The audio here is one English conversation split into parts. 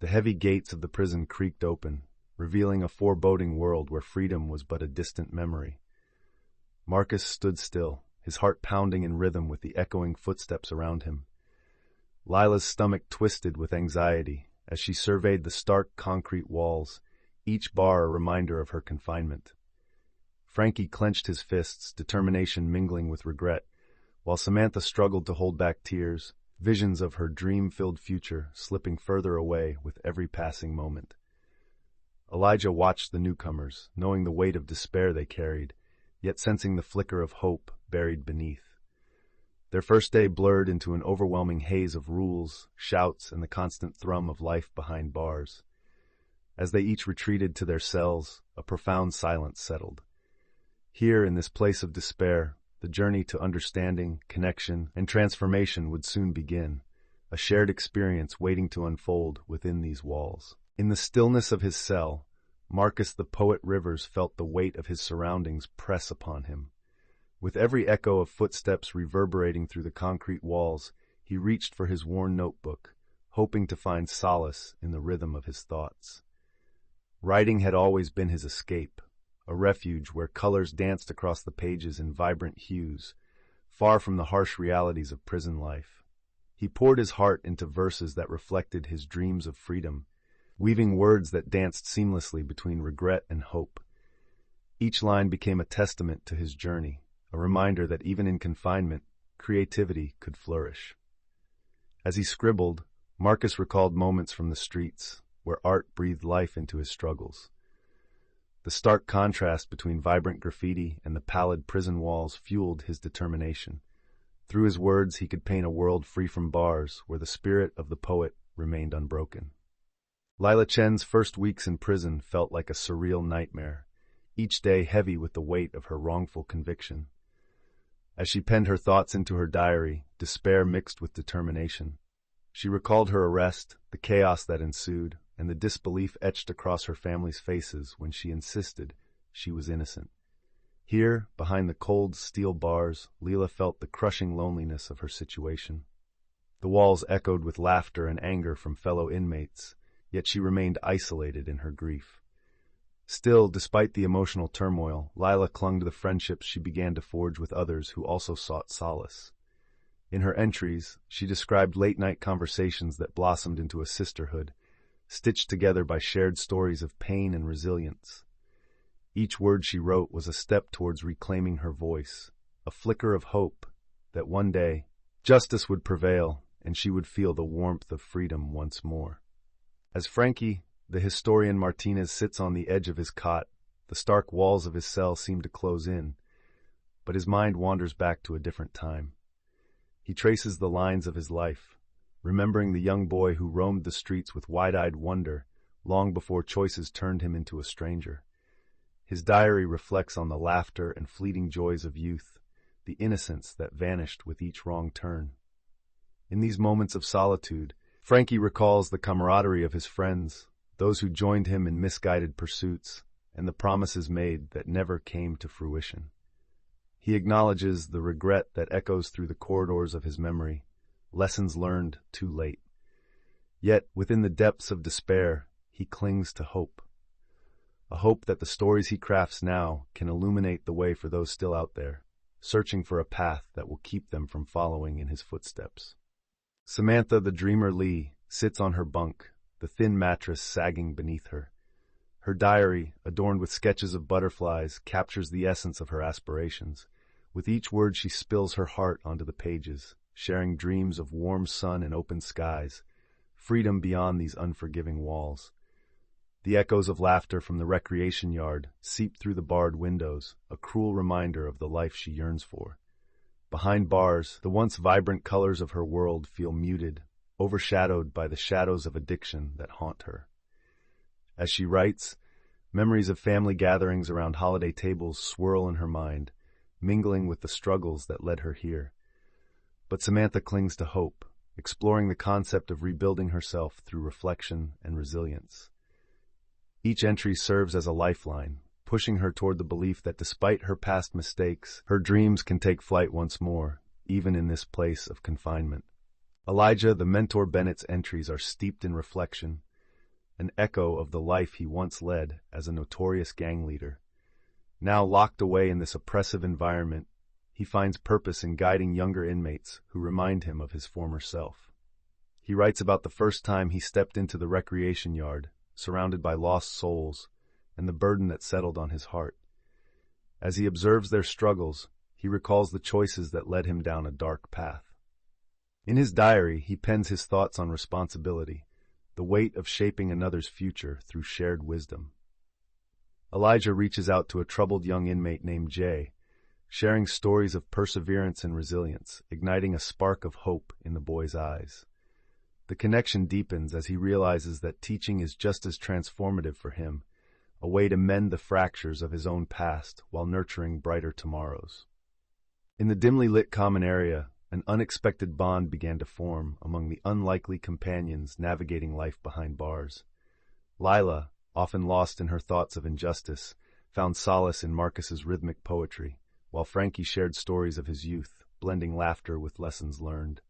The heavy gates of the prison creaked open, revealing a foreboding world where freedom was but a distant memory. Marcus stood still, his heart pounding in rhythm with the echoing footsteps around him. Lila's stomach twisted with anxiety as she surveyed the stark concrete walls, each bar a reminder of her confinement. Frankie clenched his fists, determination mingling with regret, while Samantha struggled to hold back tears, visions of her dream-filled future slipping further away with every passing moment. Elijah watched the newcomers, knowing the weight of despair they carried, yet sensing the flicker of hope buried beneath. Their first day blurred into an overwhelming haze of rules, shouts, and the constant thrum of life behind bars. As they each retreated to their cells, a profound silence settled. Here, in this place of despair, the journey to understanding, connection, and transformation would soon begin, a shared experience waiting to unfold within these walls. In the stillness of his cell, Marcus the Poet Rivers felt the weight of his surroundings press upon him. With every echo of footsteps reverberating through the concrete walls, he reached for his worn notebook, hoping to find solace in the rhythm of his thoughts. Writing had always been his escape, a refuge where colors danced across the pages in vibrant hues, far from the harsh realities of prison life. He poured his heart into verses that reflected his dreams of freedom, weaving words that danced seamlessly between regret and hope. Each line became a testament to his journey, a reminder that even in confinement, creativity could flourish. As he scribbled, Marcus recalled moments from the streets, where art breathed life into his struggles. The stark contrast between vibrant graffiti and the pallid prison walls fueled his determination. Through his words, he could paint a world free from bars, where the spirit of the poet remained unbroken. Lila Chen's first weeks in prison felt like a surreal nightmare, each day heavy with the weight of her wrongful conviction. As she penned her thoughts into her diary, despair mixed with determination. She recalled her arrest, the chaos that ensued, and the disbelief etched across her family's faces when she insisted she was innocent. Here, behind the cold steel bars, Leela felt the crushing loneliness of her situation. The walls echoed with laughter and anger from fellow inmates, yet she remained isolated in her grief. Still, despite the emotional turmoil, Lila clung to the friendships she began to forge with others who also sought solace. In her entries, she described late-night conversations that blossomed into a sisterhood, stitched together by shared stories of pain and resilience. Each word she wrote was a step towards reclaiming her voice, a flicker of hope that one day justice would prevail and she would feel the warmth of freedom once more. As Frankie, the historian Martinez, sits on the edge of his cot, the stark walls of his cell seem to close in, but his mind wanders back to a different time. He traces the lines of his life, remembering the young boy who roamed the streets with wide-eyed wonder long before choices turned him into a stranger. His diary reflects on the laughter and fleeting joys of youth, the innocence that vanished with each wrong turn. In these moments of solitude, Frankie recalls the camaraderie of his friends, those who joined him in misguided pursuits, and the promises made that never came to fruition. He acknowledges the regret that echoes through the corridors of his memory, lessons learned too late. Yet, within the depths of despair, he clings to hope. A hope that the stories he crafts now can illuminate the way for those still out there, searching for a path that will keep them from following in his footsteps. Samantha the Dreamer Lee sits on her bunk, the thin mattress sagging beneath her. Her diary, adorned with sketches of butterflies, captures the essence of her aspirations. With each word she spills her heart onto the pages, sharing dreams of warm sun and open skies, freedom beyond these unforgiving walls. The echoes of laughter from the recreation yard seep through the barred windows, a cruel reminder of the life she yearns for. Behind bars, the once vibrant colors of her world feel muted, overshadowed by the shadows of addiction that haunt her. As she writes, memories of family gatherings around holiday tables swirl in her mind, mingling with the struggles that led her here. But Samantha clings to hope, exploring the concept of rebuilding herself through reflection and resilience. Each entry serves as a lifeline, pushing her toward the belief that despite her past mistakes, her dreams can take flight once more, even in this place of confinement. Elijah the Mentor Bennett's entries are steeped in reflection, an echo of the life he once led as a notorious gang leader. Now locked away in this oppressive environment, he finds purpose in guiding younger inmates who remind him of his former self. He writes about the first time he stepped into the recreation yard, surrounded by lost souls, and the burden that settled on his heart. As he observes their struggles, he recalls the choices that led him down a dark path. In his diary, he pens his thoughts on responsibility, the weight of shaping another's future through shared wisdom. Elijah reaches out to a troubled young inmate named Jay, sharing stories of perseverance and resilience, igniting a spark of hope in the boy's eyes. The connection deepens as he realizes that teaching is just as transformative for him, a way to mend the fractures of his own past while nurturing brighter tomorrows. In the dimly lit common area, an unexpected bond began to form among the unlikely companions navigating life behind bars. Lila, often lost in her thoughts of injustice, found solace in Marcus's rhythmic poetry, while Frankie shared stories of his youth, blending laughter with lessons learned.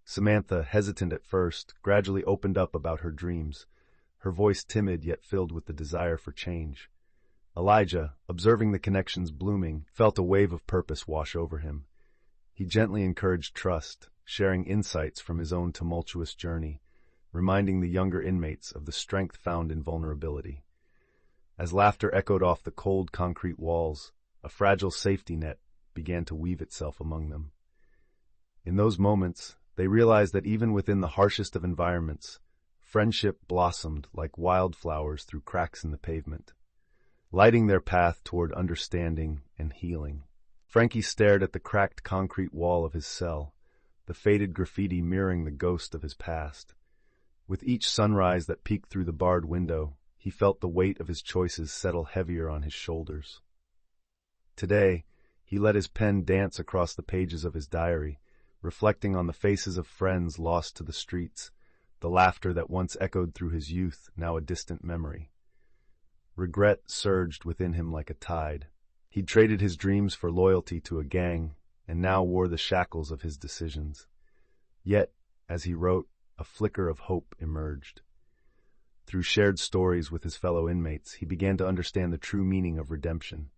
Samantha, hesitant at first, gradually opened up about her dreams, her voice timid yet filled with the desire for change. Elijah, observing the connections blooming, felt a wave of purpose wash over him. He gently encouraged trust, sharing insights from his own tumultuous journey, reminding the younger inmates of the strength found in vulnerability. As laughter echoed off the cold concrete walls, a fragile safety net began to weave itself among them. In those moments, they realized that even within the harshest of environments, friendship blossomed like wildflowers through cracks in the pavement, lighting their path toward understanding and healing. Frankie stared at the cracked concrete wall of his cell, the faded graffiti mirroring the ghost of his past. With each sunrise that peeked through the barred window, he felt the weight of his choices settle heavier on his shoulders. Today, he let his pen dance across the pages of his diary, reflecting on the faces of friends lost to the streets, the laughter that once echoed through his youth, now a distant memory. Regret surged within him like a tide. He'd traded his dreams for loyalty to a gang, and now wore the shackles of his decisions. Yet, as he wrote, a flicker of hope emerged. Through shared stories with his fellow inmates, he began to understand the true meaning of redemption.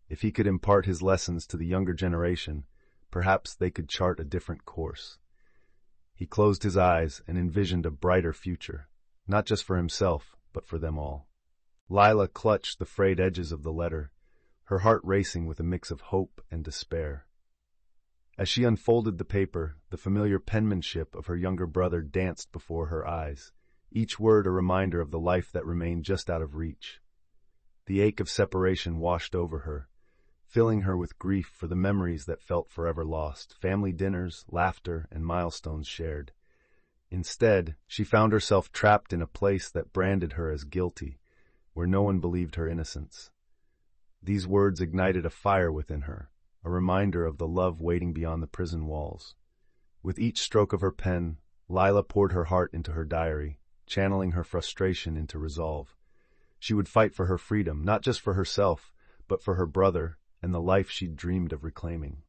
If he could impart his lessons to the younger generation, perhaps they could chart a different course. He closed his eyes and envisioned a brighter future, not just for himself, but for them all. Lila clutched the frayed edges of the letter, her heart racing with a mix of hope and despair. As she unfolded the paper, the familiar penmanship of her younger brother danced before her eyes, each word a reminder of the life that remained just out of reach. The ache of separation washed over her, filling her with grief for the memories that felt forever lost, family dinners, laughter, and milestones shared. Instead, she found herself trapped in a place that branded her as guilty, where no one believed her innocence. These words ignited a fire within her, a reminder of the love waiting beyond the prison walls. With each stroke of her pen, Lila poured her heart into her diary, channeling her frustration into resolve. She would fight for her freedom, not just for herself, but for her brother and the life she'd dreamed of reclaiming.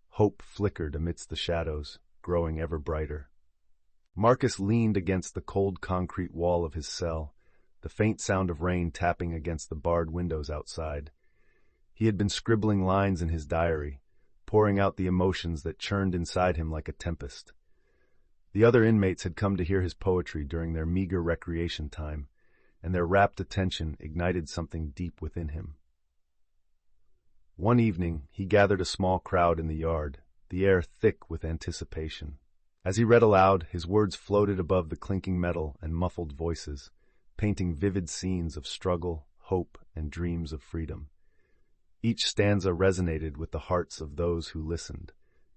Hope flickered amidst the shadows, growing ever brighter. Marcus leaned against the cold concrete wall of his cell, the faint sound of rain tapping against the barred windows outside. He had been scribbling lines in his diary, pouring out the emotions that churned inside him like a tempest. The other inmates had come to hear his poetry during their meager recreation time, and their rapt attention ignited something deep within him. One evening, he gathered a small crowd in the yard, the air thick with anticipation. As he read aloud, his words floated above the clinking metal and muffled voices, painting vivid scenes of struggle, hope, and dreams of freedom. Each stanza resonated with the hearts of those who listened,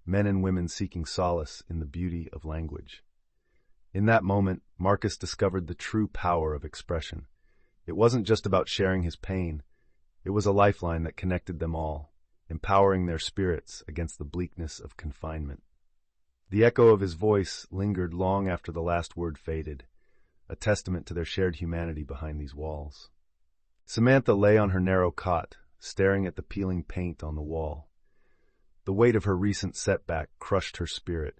men and women seeking solace in the beauty of language. In that moment, Marcus discovered the true power of expression. It wasn't just about sharing his pain. It was a lifeline that connected them all, empowering their spirits against the bleakness of confinement. The echo of his voice lingered long after the last word faded, a testament to their shared humanity behind these walls. Samantha lay on her narrow cot, staring at the peeling paint on the wall. The weight of her recent setback crushed her spirit.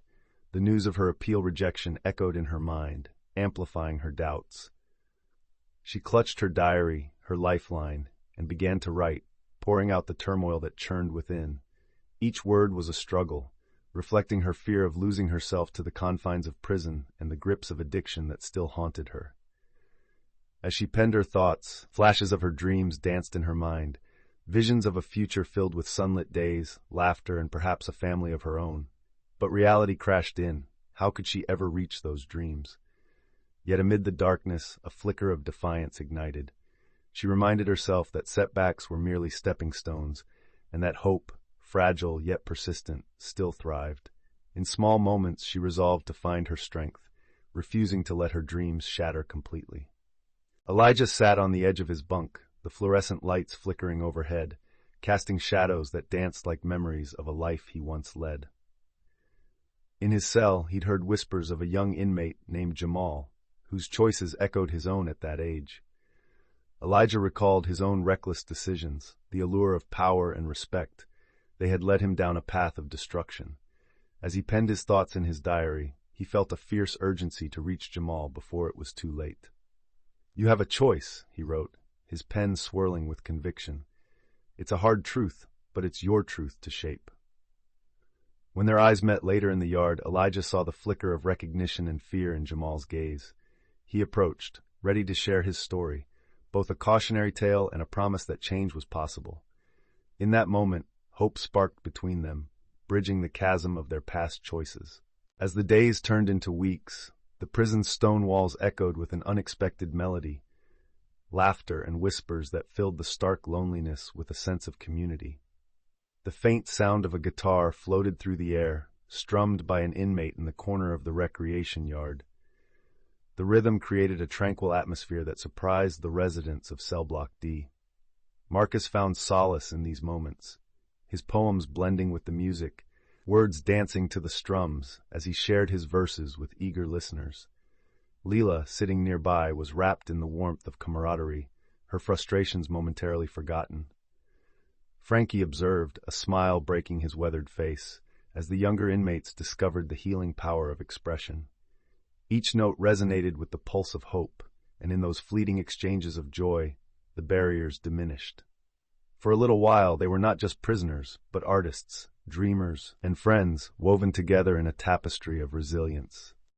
The news of her appeal rejection echoed in her mind, amplifying her doubts. She clutched her diary, her lifeline, and began to write, pouring out the turmoil that churned within. Each word was a struggle, reflecting her fear of losing herself to the confines of prison and the grips of addiction that still haunted her. As she penned her thoughts, flashes of her dreams danced in her mind, visions of a future filled with sunlit days, laughter, and perhaps a family of her own. But reality crashed in. How could she ever reach those dreams? Yet amid the darkness, a flicker of defiance ignited. She reminded herself that setbacks were merely stepping stones, and that hope, fragile yet persistent, still thrived. In small moments she resolved to find her strength, refusing to let her dreams shatter completely. Elijah sat on the edge of his bunk, the fluorescent lights flickering overhead, casting shadows that danced like memories of a life he once led. In his cell, he'd heard whispers of a young inmate named Jamal, whose choices echoed his own at that age. Elijah recalled his own reckless decisions, the allure of power and respect. They had led him down a path of destruction. As he penned his thoughts in his diary, he felt a fierce urgency to reach Jamal before it was too late. "You have a choice," he wrote, his pen swirling with conviction. "It's a hard truth, but it's your truth to shape." When their eyes met later in the yard, Elijah saw the flicker of recognition and fear in Jamal's gaze. He approached, ready to share his story, both a cautionary tale and a promise that change was possible. In that moment, hope sparked between them, bridging the chasm of their past choices. As the days turned into weeks, the prison's stone walls echoed with an unexpected melody, laughter and whispers that filled the stark loneliness with a sense of community. The faint sound of a guitar floated through the air, strummed by an inmate in the corner of the recreation yard. The rhythm created a tranquil atmosphere that surprised the residents of Cell Block D. Marcus found solace in these moments, his poems blending with the music, words dancing to the strums as he shared his verses with eager listeners. Leela, sitting nearby, was wrapped in the warmth of camaraderie, her frustrations momentarily forgotten. Frankie observed, a smile breaking his weathered face, as the younger inmates discovered the healing power of expression. Each note resonated with the pulse of hope, and in those fleeting exchanges of joy, the barriers diminished. For a little while, they were not just prisoners, but artists, dreamers, and friends woven together in a tapestry of resilience.